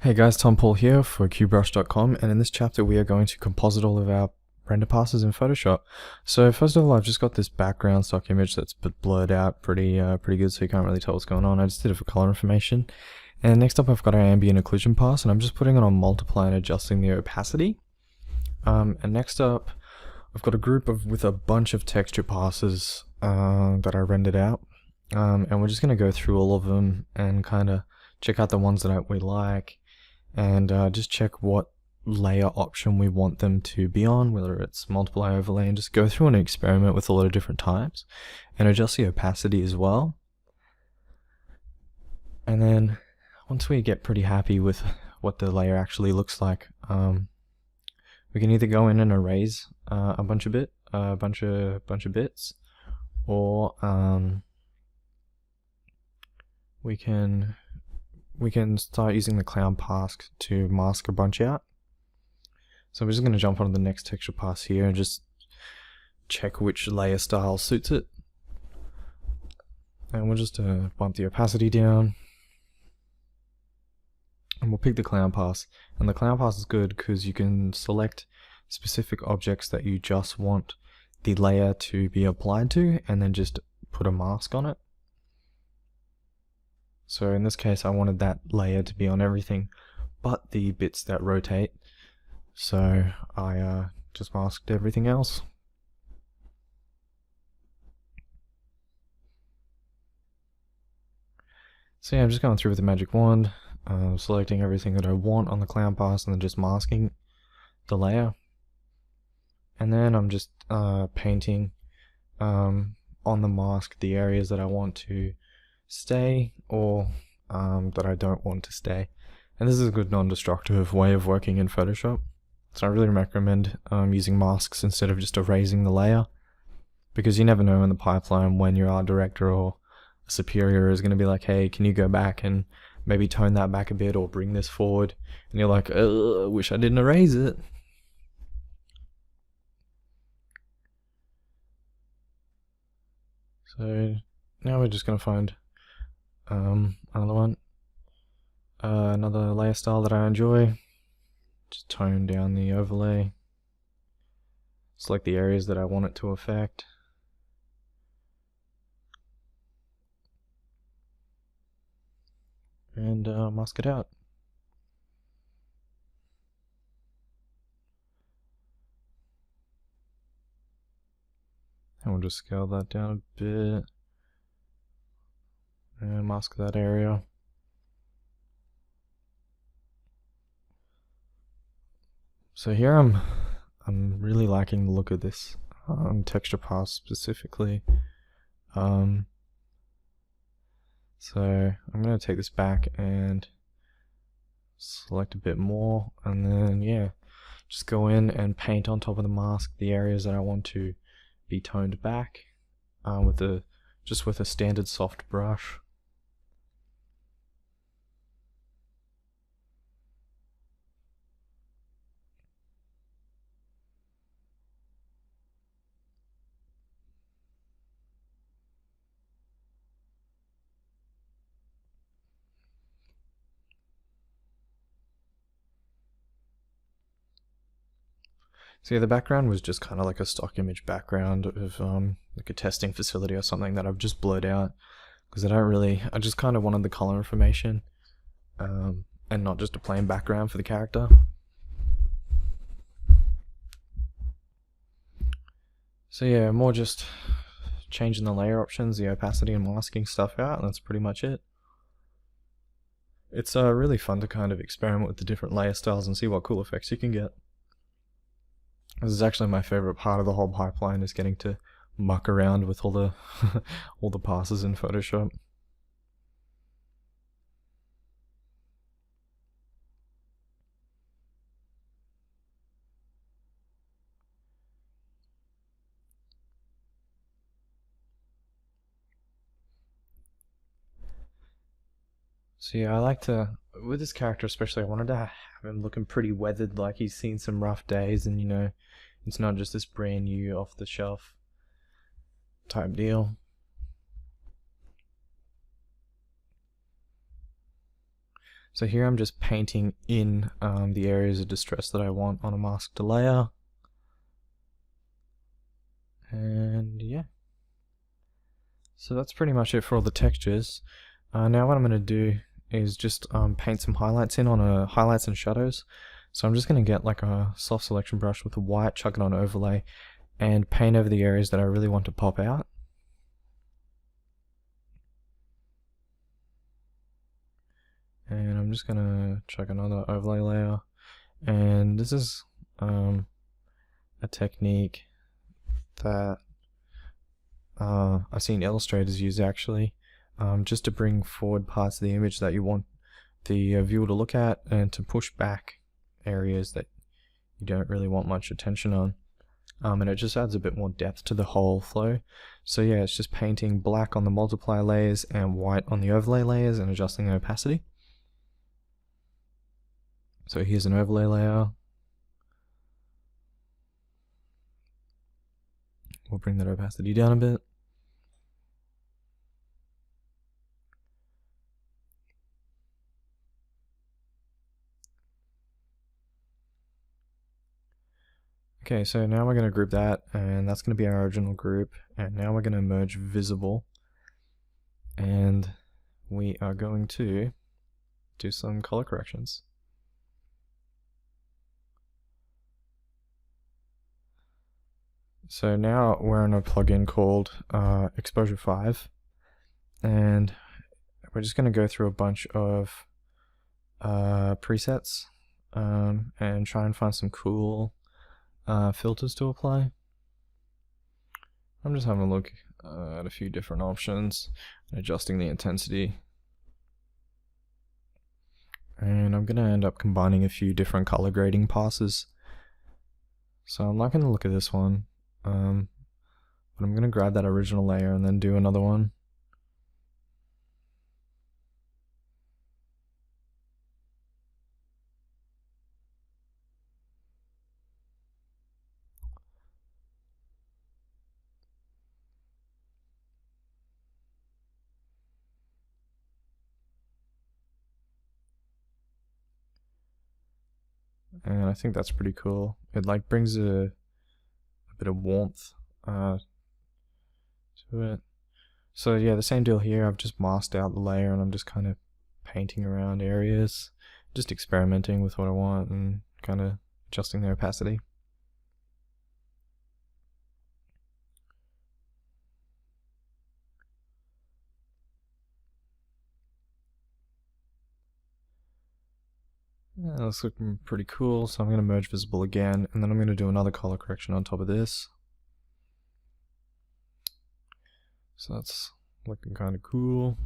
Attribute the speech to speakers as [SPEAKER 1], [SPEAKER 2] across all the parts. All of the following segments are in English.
[SPEAKER 1] Hey guys, Tom Paul here for QBrush.com, and in this chapter we are going to composite all of our render passes in Photoshop. So first of all, I've just got this background stock image that's blurred out pretty good, so you can't really tell what's going on. I just did it for color information. And next up I've got our ambient occlusion pass, and I'm just putting it on multiply and adjusting the opacity. And next up I've got a group with a bunch of texture passes that I rendered out. And we're just going to go through all of them and kind of check out the ones that we like, and just check what layer option we want them to be on, whether it's multiply, overlay, and just go through and experiment with a lot of different types and adjust the opacity as well. And then once we get pretty happy with what the layer actually looks like, we can either go in and erase a bunch of bits, or we can start using the clown pass to mask a bunch out. So we're just going to jump onto the next texture pass here and just check which layer style suits it. And we'll just bump the opacity down. And we'll pick the clown pass. And the clown pass is good because you can select specific objects that you just want the layer to be applied to, and then just put a mask on it. So in this case I wanted that layer to be on everything but the bits that rotate, so I just masked everything else. So yeah, I'm just going through with the magic wand, selecting everything that I want on the clown pass and then just masking the layer. And then I'm just painting on the mask the areas that I want to stay, or that I don't want to stay. And this is a good non-destructive way of working in Photoshop, so I really recommend using masks instead of just erasing the layer, because you never know in the pipeline when your art director or a superior is going to be like, hey, can you go back and maybe tone that back a bit or bring this forward, and you're like, I wish I didn't erase it. So now we're just going to find another one, another layer style that I enjoy. Just tone down the overlay, select the areas that I want it to affect, and mask it out. And we'll just scale that down a bit and mask that area. So here I'm really liking the look of this texture pass specifically. So I'm going to take this back and select a bit more, and then yeah, just go in and paint on top of the mask the areas that I want to be toned back with a standard soft brush. So yeah, the background was just kind of like a stock image background of like a testing facility or something that I've just blurred out, because I just kind of wanted the color information and not just a plain background for the character. So yeah, more just changing the layer options, the opacity, and masking stuff out, and that's pretty much it. It's really fun to kind of experiment with the different layer styles and see what cool effects you can get. This is actually my favorite part of the whole pipeline, is getting to muck around with all the all the passes in Photoshop. So yeah, I like to, with this character especially, I wanted to have him looking pretty weathered, like he's seen some rough days, and you know, it's not just this brand new off the shelf type deal. So here I'm just painting in the areas of distress that I want on a masked layer. And yeah. So that's pretty much it for all the textures. Now what I'm going to do is just paint some highlights in on highlights and shadows. So I'm just going to get like a soft selection brush with a white, chuck it on overlay, and paint over the areas that I really want to pop out. And I'm just going to chuck another overlay layer. And this is a technique that I've seen illustrators use actually, just to bring forward parts of the image that you want the viewer to look at, and to push back areas that you don't really want much attention on. And it just adds a bit more depth to the whole flow. So yeah, it's just painting black on the multiply layers and white on the overlay layers and adjusting the opacity. So here's an overlay layer. We'll bring that opacity down a bit. Okay, so now we're going to group that, and that's going to be our original group. And now we're going to merge visible, and we are going to do some color corrections. So now we're in a plugin called Exposure 5, and we're just going to go through a bunch of presets and try and find some cool filters to apply. I'm just having a look at a few different options and adjusting the intensity. And I'm going to end up combining a few different color grading passes. So I'm not going to look at this one, but I'm going to grab that original layer and then do another one. And I think that's pretty cool. It like brings a bit of warmth to it. So yeah, the same deal here. I've just masked out the layer and I'm just kind of painting around areas, just experimenting with what I want and kind of adjusting the opacity. Yeah, that's looking pretty cool, so I'm going to merge visible again, and then I'm going to do another color correction on top of this. So that's looking kind of cool.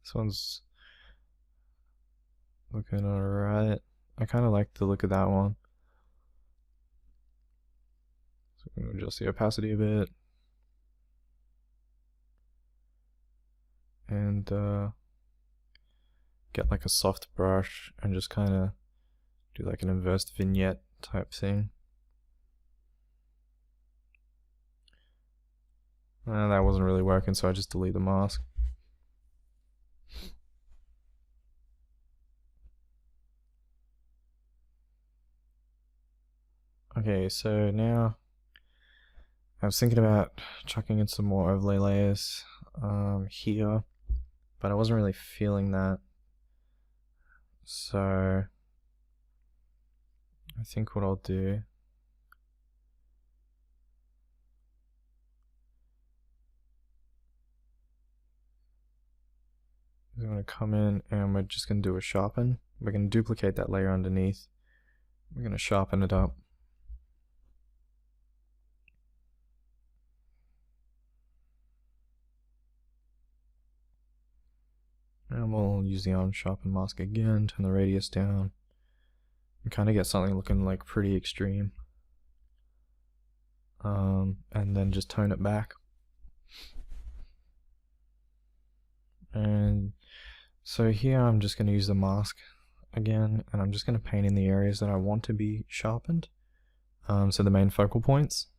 [SPEAKER 1] This one's looking alright. I kind of like the look of that one. So I'm going to adjust the opacity a bit. And get like a soft brush and just kind of do like an inverse vignette type thing. That wasn't really working, so I just delete the mask. Okay, so now I was thinking about chucking in some more overlay layers here, but I wasn't really feeling that. So I think what I'll do is I'm going to come in and we're just going to do a sharpen. We're going to duplicate that layer underneath. We're going to sharpen it up. And we'll use the unsharpen mask again, turn the radius down, and kind of get something looking like pretty extreme. And then just tone it back. And so here I'm just going to use the mask again, and I'm just going to paint in the areas that I want to be sharpened. So the main focal points.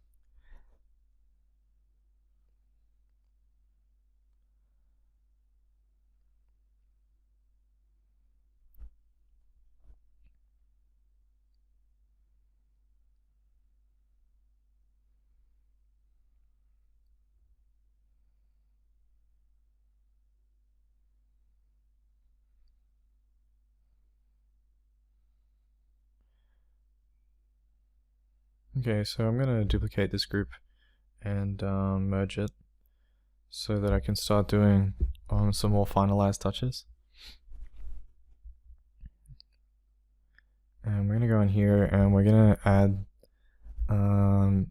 [SPEAKER 1] Okay, so I'm gonna duplicate this group and merge it so that I can start doing some more finalized touches. And we're gonna go in here and we're gonna add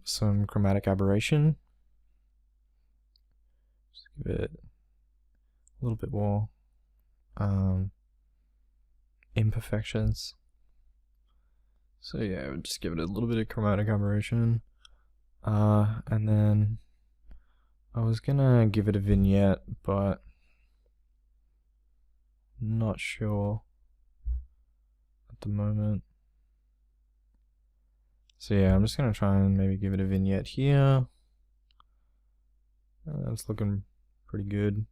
[SPEAKER 1] some chromatic aberration. Just give it a little bit more imperfections. So yeah, we'll just give it a little bit of chromatic aberration. And then I was gonna give it a vignette, but not sure at the moment. So yeah, I'm just gonna try and maybe give it a vignette here. It's looking pretty good.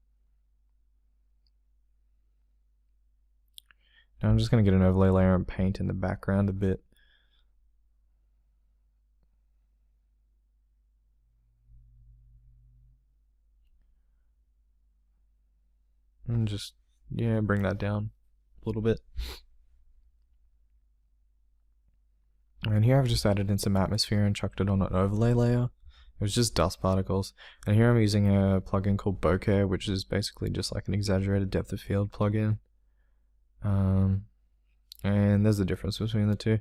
[SPEAKER 1] Now I'm just gonna get an overlay layer and paint in the background a bit. And just, yeah, bring that down a little bit. And here I've just added in some atmosphere and chucked it on an overlay layer. It was just dust particles. And here I'm using a plugin called bokeh, which is basically just like an exaggerated depth of field plugin. And there's a difference between the two.